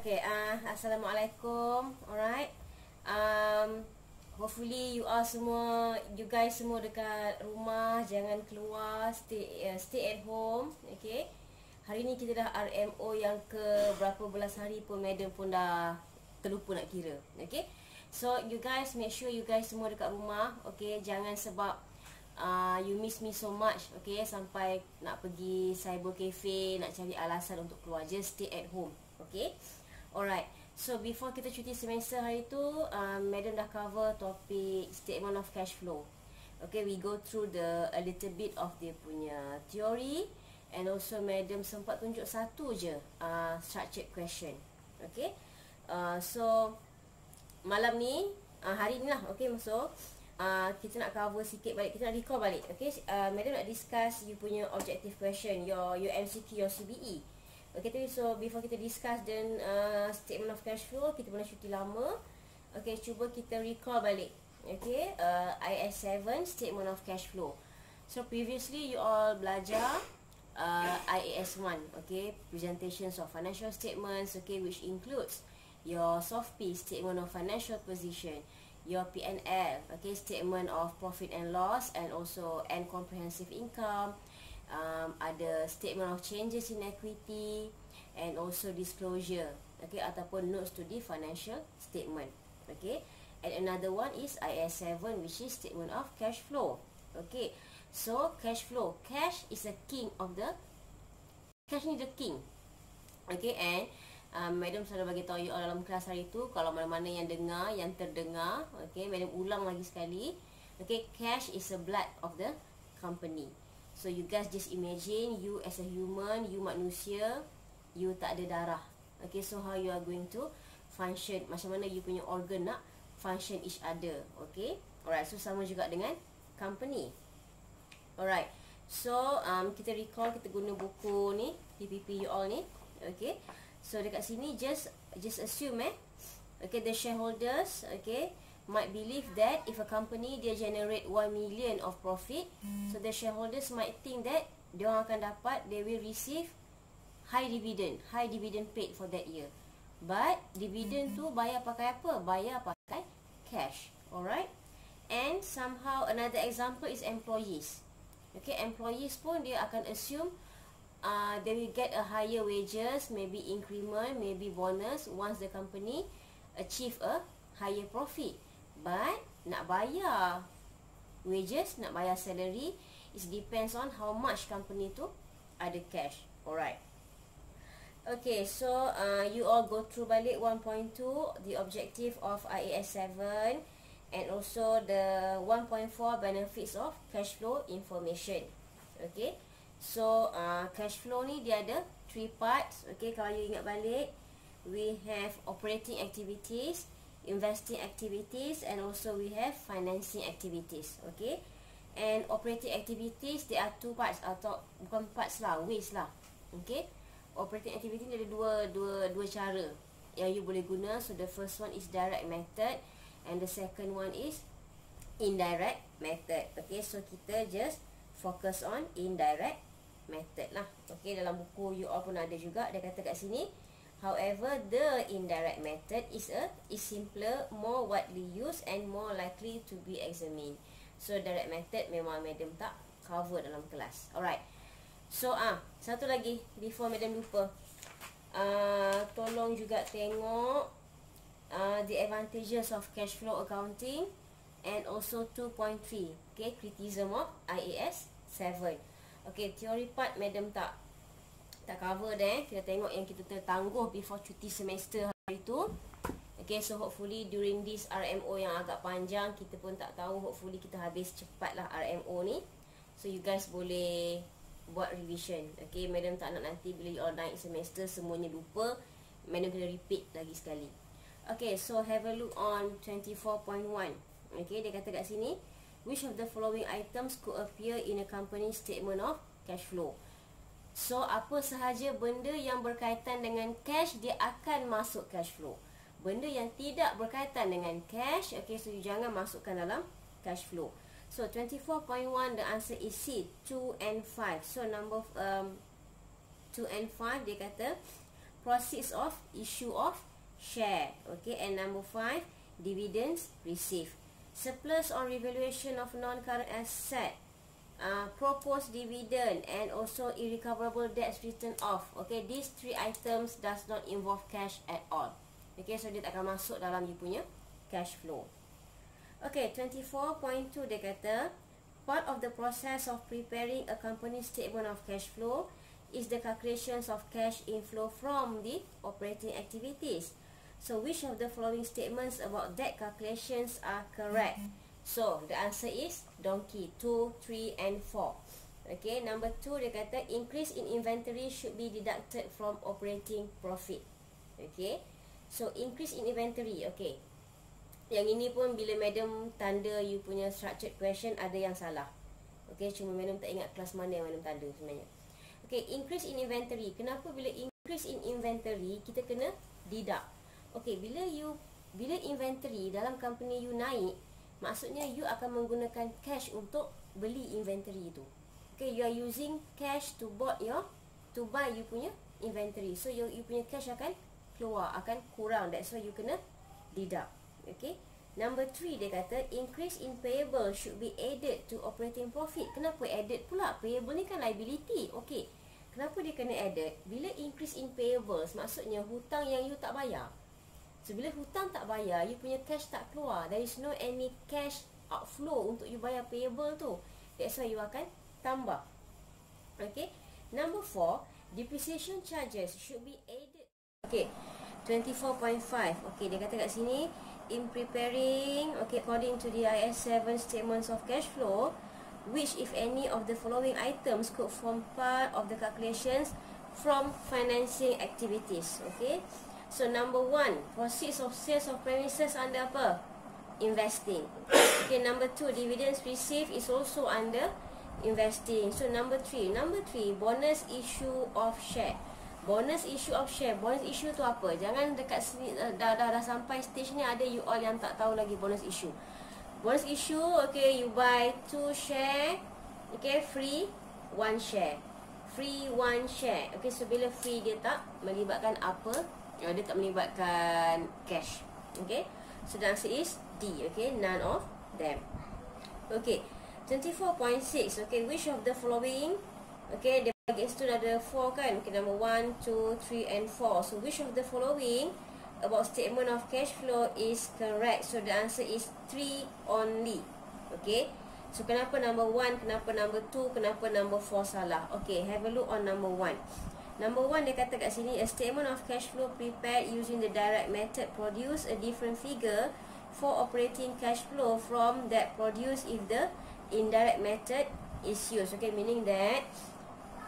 Okay, Assalamualaikum. Alright. Hopefully you guys semua dekat rumah, jangan keluar, stay at home. Okay. Hari ni kita dah RMO yang ke berapa belas hari pun madam pun dah terlupa nak kira. Okay. So you guys make sure you guys semua dekat rumah. Okay, jangan sebab you miss me so much. Okay, sampai nak pergi cyber cafe, nak cari alasan untuk keluar. Just stay at home. Okay. Alright, so before kita cuti semester hari tu, madam dah cover topik statement of cash flow. Okay, we go through a little bit of dia punya theory, and also madam sempat tunjuk satu je structured question. Okay, so malam ni, hari ni lah. Okay, so kita nak cover sikit balik, kita nak recall balik. Okay, madam nak discuss you punya objective question, your MCQ, your CBE. Okay, so before kita discuss dan statement of cash flow, kita pernah cuti lama. Okay, cuba kita recall balik. Okay, IAS 7 statement of cash flow. So previously you all belajar IAS 1. Okay, presentations of financial statements. Okay, which includes your SOFP, statement of financial position, your P&L, okay, statement of profit and loss, and also comprehensive income. Ada statement of changes in equity, and also disclosure, okay, ataupun notes to the financial statement. Okay, and another one is IAS 7, which is statement of cash flow. Okay, so cash flow, cash is a king of the, cash ni the king. Okay, and madam selalu bagi tahu you all dalam kelas hari tu, kalau mana-mana yang dengar, yang terdengar, okay, madam ulang lagi sekali. Okay, cash is the blood of the company. So you guys just imagine you as a human, you manusia, you tak ada darah. Okay, so how you are going to function, macam mana you punya organ nak function each other. Okay, alright, so sama juga dengan company. Alright, so kita recall, kita guna buku ni, PPP you all ni. Okay, so dekat sini just assume okay, the shareholders, okay, might believe that if a company dia generate 1 million of profit, so the shareholders might think that dia orang akan dapat, they will receive high dividend paid for that year. But dividend tu bayar pakai apa? Bayar pakai cash. Alright, and somehow another example is employees. Okay, employees pun dia akan assume they will get a higher wages, maybe increment, maybe bonus once the company achieve a higher profit. But nak bayar wages, nak bayar salary, it depends on how much company tu ada cash. Alright. Okay, so you all go through balik 1.2, the objective of IAS 7, and also the 1.4 benefits of cash flow information. Okay, so cash flow ni dia ada 3 parts. Okay, kalau you ingat balik, we have operating activities, investing activities, and also we have financing activities. Okay, and operating activities, there are 2 parts, atau bukan parts lah, ways lah. Okay, operating activity ni ada dua cara yang you boleh guna. So the first one is direct method, and the second one is indirect method. Okay, so kita just focus on indirect method lah. Okay, dalam buku you all pun ada juga, dia kata kat sini, however, the indirect method is simpler, more widely used, and more likely to be examined. So direct method memang madam tak cover dalam kelas. Alright, so satu lagi before madam lupa, tolong juga tengok the advantages of cash flow accounting, and also 2.3, okay, criticism of IAS 7. Okay, theory part madam tak cover deh. Kita tengok yang kita tertangguh before cuti semester hari tu. Okay, so hopefully during this RMO yang agak panjang, kita pun tak tahu, hopefully kita habis cepat lah RMO ni, so you guys boleh buat revision. Okay, madam tak nak nanti bila you all naik semester semuanya lupa, madam kena repeat lagi sekali. Okay, so have a look on 24.1. Okay, dia kata kat sini, which of the following items could appear in a company statement of cash flow? So, apa sahaja benda yang berkaitan dengan cash, dia akan masuk cash flow. Benda yang tidak berkaitan dengan cash, okay, so you jangan masukkan dalam cash flow. So, 24.1, the answer is C, 2 and 5. So, number 2 and 5, dia kata proceeds of issue of share. Okay, and number 5, dividends received. Surplus on revaluation of non-current asset, proposed dividend, and also irrecoverable debts written off. Okay, these 3 items does not involve cash at all. Okay, so dia tak akan masuk dalam you punya cash flow. Okay, 24.2 dia kata, part of the process of preparing a company statement of cash flow is the calculations of cash inflow from the operating activities. So, which of the following statements about that calculations are correct? So, the answer is donkey, 2, 3 and 4. Okay, number 2 dia kata, increase in inventory should be deducted from operating profit. Okay, so increase in inventory. Okay, yang ini pun bila madam tanda you punya structured question ada yang salah. Okay, cuma madam tak ingat kelas mana yang madam tanda sebenarnya. Okay, increase in inventory. Kenapa bila increase in inventory kita kena deduct? Okay, bila inventory dalam company you naik, maksudnya you akan menggunakan cash untuk beli inventory itu. Okay, you are using cash to buy you punya inventory. So you punya cash akan keluar, akan kurang. That's why you kena deduct. Okay, number 3 dia kata, increase in payable should be added to operating profit. Kenapa added pula? Payable ni kan liability. Okay, kenapa dia kena added? Bila increase in payables, maksudnya hutang yang you tak bayar. So bila hutang tak bayar, you punya cash tak keluar. There is no any cash outflow untuk you bayar payable tu. That's why you akan tambah. Okay, number 4, depreciation charges should be added. Okay, 24.5. Okay, dia kata kat sini, in preparing, okay, according to the IAS 7 statements of cash flow, which if any of the following items could form part of the calculations from financing activities. Okay, so number 1, proceeds of sales of premises under apa? Investing. Okay, number 2, dividends received is also under investing. So number 3, bonus issue of share. Bonus issue of share. Bonus issue tu apa? Jangan dekat sini dah sampai stage ni ada you all yang tak tahu lagi bonus issue. Bonus issue, okay, you buy 2 share, okay, free 1 share. Free 1 share. Okay, so bila free dia tak melibatkan apa? Dia tak melibatkan cash. Okay, so the answer is D. Okay, none of them. Okay, 24.6. Okay, which of the following, okay, bagi tu ada 4 kan. Okay, number 1, 2, 3 and 4. So which of the following about statement of cash flow is correct? So the answer is 3 only. Okay, so kenapa number 1, kenapa number 2, kenapa number 4 salah? Okay, have a look on number 1. Number 1 dia kata kat sini, a statement of cash flow prepared using the direct method produce a different figure for operating cash flow from that produced if the indirect method is used. Okay, meaning that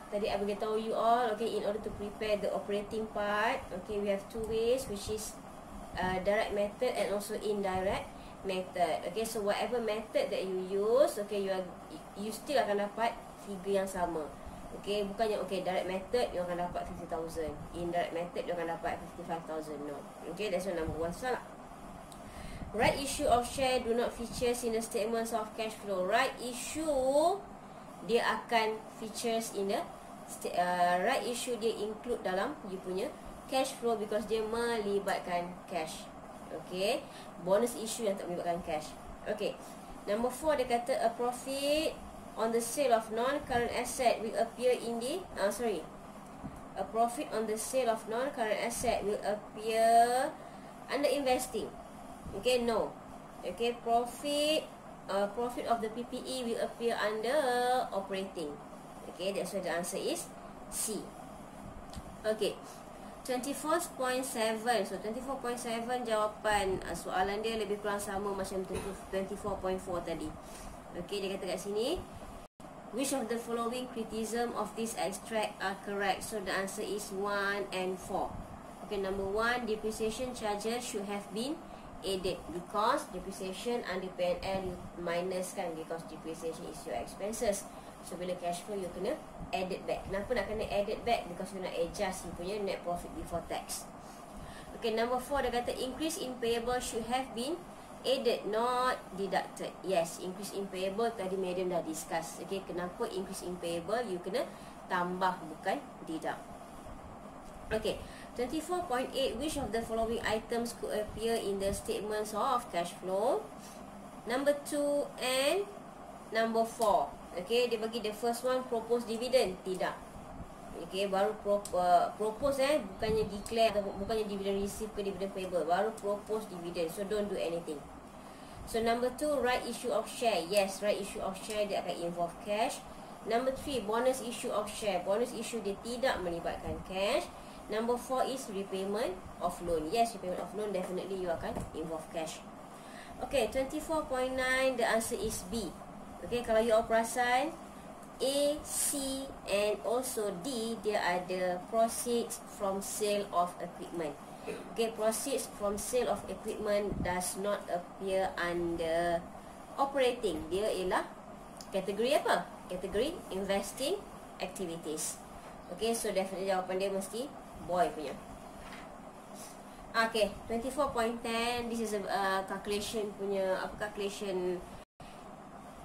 tadi I beritahu you all, okay, in order to prepare the operating part, okay, we have 2 ways, which is direct method and also indirect method. Okay, so whatever method that you use, okay, you still akan dapat figure yang sama. Okay, bukannya okay, direct method you akan dapat 50,000, indirect method you akan dapat 55,000. No. Okay, that's one number 1 salah. Right issue of share do not features in the statements of cash flow. Right issue dia akan features in the right issue, dia include dalam you punya cash flow because dia melibatkan cash. Okay, bonus issue yang tak melibatkan cash. Okay, number 4 dia kata a profit on the sale of non-current asset will appear in the a profit on the sale of non-current asset will appear under investing. Okay, no. Okay, profit of the PPE will appear under operating. Okay, that's why the answer is C. Okay, 24.7. So 24.7 jawapan soalan dia lebih kurang sama macam 24.4 tadi. Okay, dia kata kat sini, which of the following criticism of this extract are correct? So the answer is 1 and 4. Okay, number 1, depreciation charges should have been added because depreciation under P&L you minus kan, because depreciation is your expenses. So bila cash flow you kena added back. Kenapa nak kena added back? Because you nak adjust you punya net profit before tax. Okay, number 4 dia kata increase in payable should have been added, not deducted. Yes, increase in payable tadi madam dah discuss. Okay, kenapa increase in payable you kena tambah bukan deduct. Okay, 24.8, which of the following items could appear in the statements of cash flow? Number 2 and number 4. Okay, dia bagi the first one, propose dividend. Tidak. Okay, baru propose bukannya declare atau bukannya dividend receive ke dividend payable. Baru propose dividend. So don't do anything. So number 2, right issue of share. Yes, right issue of share dia akan involve cash. Number 3, bonus issue of share. Bonus issue dia tidak melibatkan cash. Number 4 is repayment of loan. Yes, repayment of loan definitely you akan involve cash. Okay, 24.9, the answer is B. Okay, kalau you all perasan, A, C and also D, dia ada proceeds from sale of equipment. Okay, proceeds from sale of equipment does not appear under operating. Dia ialah kategori apa? Kategori investing activities. Okay, so definitely jawapan dia mesti boy punya. Okay, 24.10, this is a calculation punya, calculation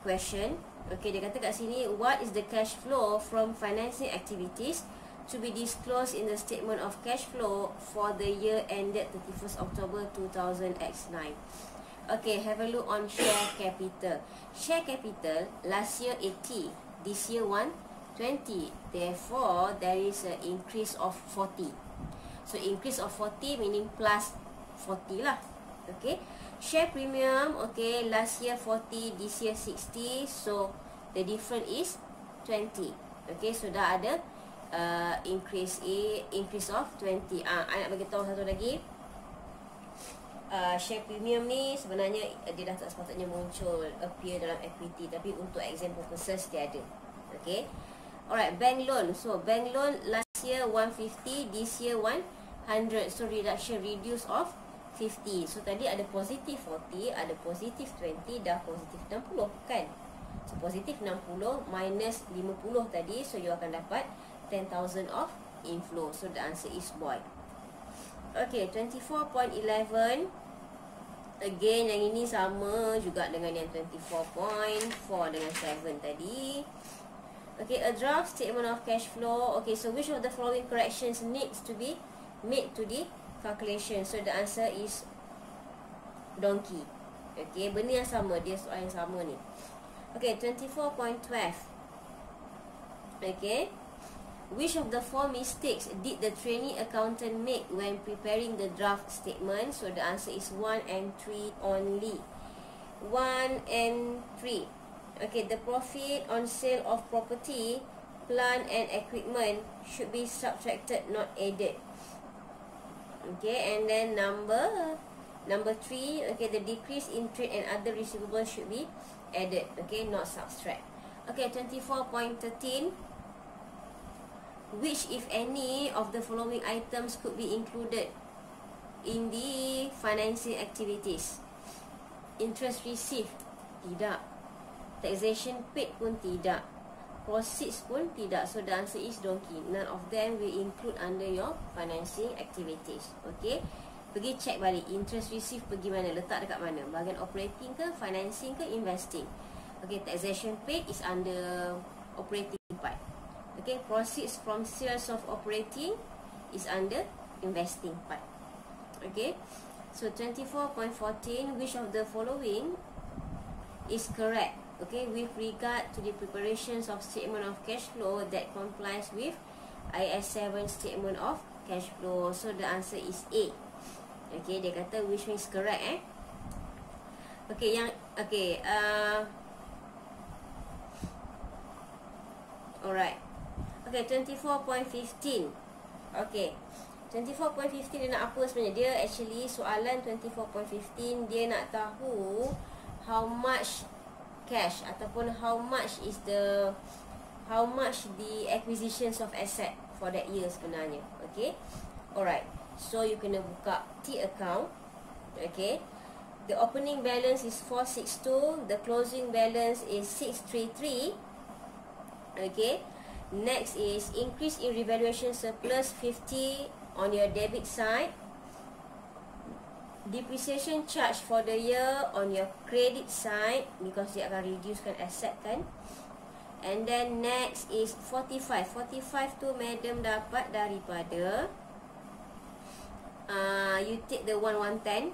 question. Okay, dia kata kat sini, what is the cash flow from financing activities to be disclosed in the statement of cash flow for the year ended 31st October 2000X9. Okay, have a look on share capital. Share capital, last year 80, this year 120. Therefore, there is an increase of 40. So, increase of 40 meaning plus 40 lah. Okay. Share premium, okay, last year 40, this year 60. So, the difference is 20. Okay, so dah ada increase of 20. I nak bagi tahu satu lagi. Share premium ni sebenarnya dia dah tak sepatutnya muncul, appear dalam equity, tapi untuk exam purposes dia ada. Okay. Alright, bank loan. So, bank loan last year 150, this year 100. So, reduce of 50. So, tadi ada positif 40, ada positif 20, dah positif 60 kan? So, positif 60 minus 50 tadi. So, you akan dapat 10,000 of inflow. So, the answer is boy. Okay, 24.11. Again, yang ini sama juga dengan yang 24.4 dengan 7 tadi. Okay, a draft statement of cash flow. Okay, so which of the following corrections needs to be made to the calculation? So, the answer is donkey. Okay, benda yang sama. Dia soal yang sama ni. Okay, 24.12. Okay. Which of the four mistakes did the trainee accountant make when preparing the draft statement? So, the answer is 1 and 3 only. 1 and 3. Okay, the profit on sale of property, plant and equipment should be subtracted, not added. Okay, and then number 3, okay, the decrease in trade and other receivables should be added, okay, not subtract. Okay, 24.13. Which, if any, of the following items could be included in the financing activities? Interest received? Tidak. Taxation paid pun tidak. Proceeds pun tidak. So, the answer is donkey. None of them will include under your financing activities. Okay. Pergi check balik. Interest received pergi mana? Letak dekat mana? Bahagian operating ke, financing ke, investing? Okay. Taxation paid is under operating part. Okay. Proceeds from sales of operating is under investing part. Okay. So, 24.14. Which of the following is correct? Okay, with regard to the preparations of statement of cash flow that complies with IAS 7 statement of cash flow. So, the answer is A. Okay, dia kata which one is correct Okay, alright. Okay, 24.15. Okay, 24.15 dia nak apa sebenarnya? Dia actually soalan 24.15 dia nak tahu how much cash ataupun how much the acquisitions of asset for that year sebenarnya. Okay. Alright. So you kena buka T account. Okay. The opening balance is 462. The closing balance is 633. Okay. Next is increase in revaluation surplus 50 on your debit side. Depreciation charge for the year on your credit side because dia akan reducekan asset kan. And then next is 45. 45 tu madam dapat daripada you take the 1110.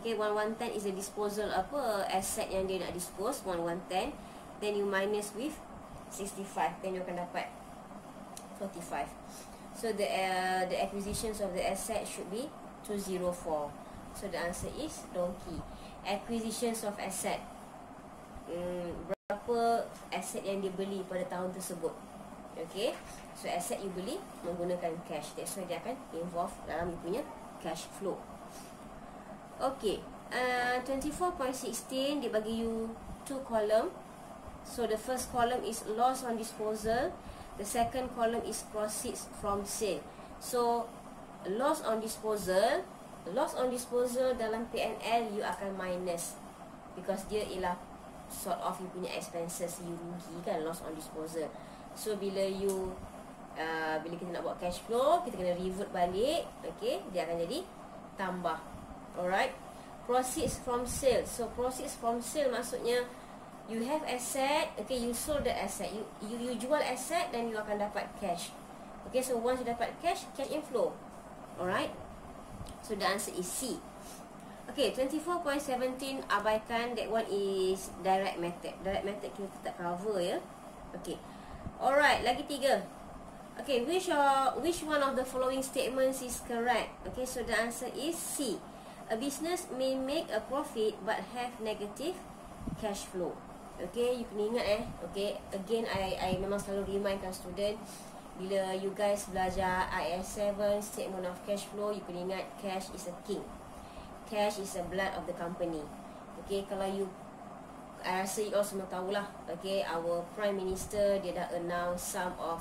Okay, 1110 is the disposal asset yang dia nak dispose, 1110. Then you minus with 65, then you akan dapat 45. So the acquisitions of the asset should be 204. So the answer is donkey. Acquisitions of asset, berapa aset yang dibeli pada tahun tersebut. Okay, so asset you beli menggunakan cash, that's why dia akan involve dalam you punya cash flow. Okay, 24.16 dia bagi you 2 column. So the first column is loss on disposal, the second column is proceeds from sale. So loss on disposal dalam PNL you akan minus, because dia ialah sort of you punya expenses, you rugi kan, loss on disposal. So bila kita nak buat cash flow, kita kena revert balik. Okay, dia akan jadi tambah. Alright, proceeds from sale. So proceeds from sale maksudnya you have asset, okay, you sold the asset, you jual asset, then you akan dapat cash. Okay, so once you dapat cash inflow. Alright, so the answer is C. Okay, 24.17 abaikan, that one is direct method. Direct method kita tak cover ya. Okay, alright, lagi 3. Okay, which one of the following statements is correct? Okay, so the answer is C. A business may make a profit but have negative cash flow. Okay, you kena ingat okay, again I memang selalu remindkan student, bila you guys belajar IAS 7 statement of cash flow, you kena ingat cash is a king. Cash is the blood of the company. Okay, kalau I rasa you all semua tahulah, okay, our Prime Minister dia dah announce some of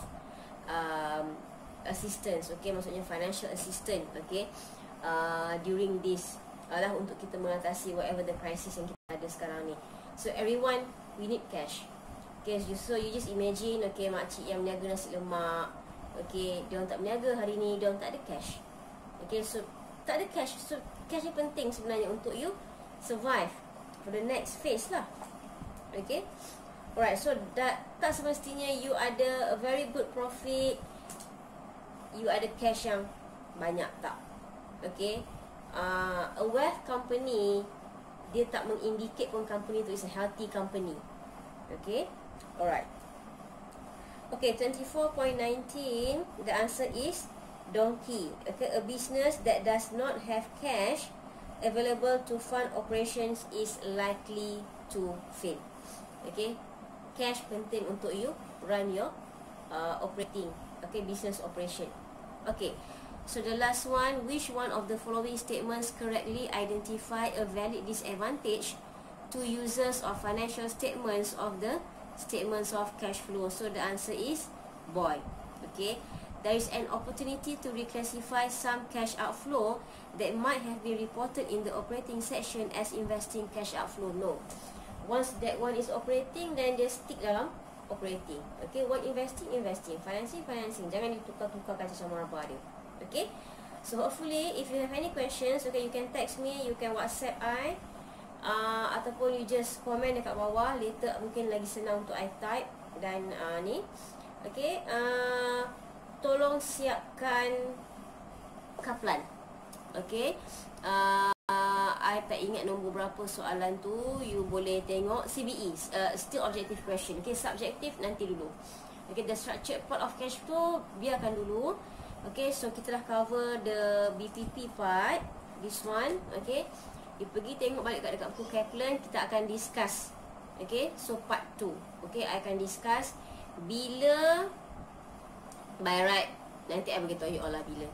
assistance, okay, maksudnya financial assistance, okay, during this untuk kita mengatasi whatever the crisis yang kita ada sekarang ni. So everyone, we need cash. Okay, so you just imagine, okay, makcik yang meniaga nasi lemak, okay, dia orang tak meniaga hari ni, dia orang tak ada cash. Okay, so tak ada cash. So cash ni penting sebenarnya untuk you survive for the next phase lah. Okay, alright, so tak semestinya you ada a very good profit, you ada cash yang banyak, tak. Okay, a wealth company, dia tak mengindicate pun company tu is a healthy company. Okay, alright. Okay, 24.19, the answer is donkey. Okay, a business that does not have cash available to fund operations is likely to fail. Okay, cash penting untuk you run your operating, okay, business operation. Okay, so the last one, which one of the following statements correctly identify a valid disadvantage to users of financial statements of the statements of cash flow? So the answer is boy. Okay, there is an opportunity to reclassify some cash outflow that might have been reported in the operating section as investing cash outflow. No, once that one is operating, then just stick dalam operating. Okay, what investing, financing. Jangan ditukar-tukarkan macam marabah dia. Okay, so hopefully if you have any questions, okay, you can text me, you can WhatsApp I, ataupun you just comment dekat bawah. Later mungkin lagi senang untuk I type. Dan ni, okay, tolong siapkan kaplan. Okay, I tak ingat nombor berapa soalan tu. You boleh tengok CBE, still objective question. Okay, subjective nanti dulu. Okay, the structured part of cash flow biarkan dulu. Okay, so kita dah cover the BPP part, this one. Okay, you pergi tengok balik dekat buku Kaplan, kita akan discuss. Okay, so part 2. Okay, I akan discuss bila by right. Nanti I beritahu you all lah bila.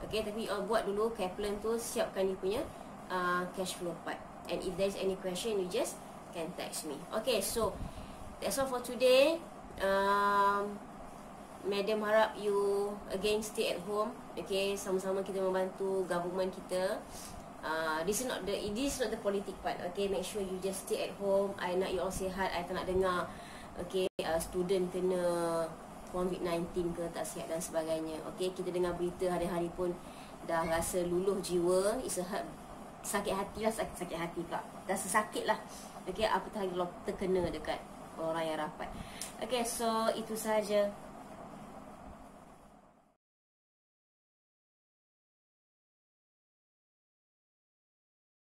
Okay, tapi you all buat dulu Kaplan tu, siapkan you punya cash flow part. And if there's any question, you just can text me. Okay, so that's all for today. Madam harap you again stay at home. Okay, sama-sama kita membantu government kita. This is not the politik part. Okay, make sure you just stay at home. I nak you all sihat. I tak nak dengar okay, student kena COVID-19 ke tak sihat dan sebagainya. Okay, kita dengar berita hari-hari pun dah rasa luluh jiwa. It's a sakit hati lah, sakit hati kak. Rasa sakit lah. Okay, apatah lagi kalau terkena dekat orang yang rapat. Okay, so itu sahaja.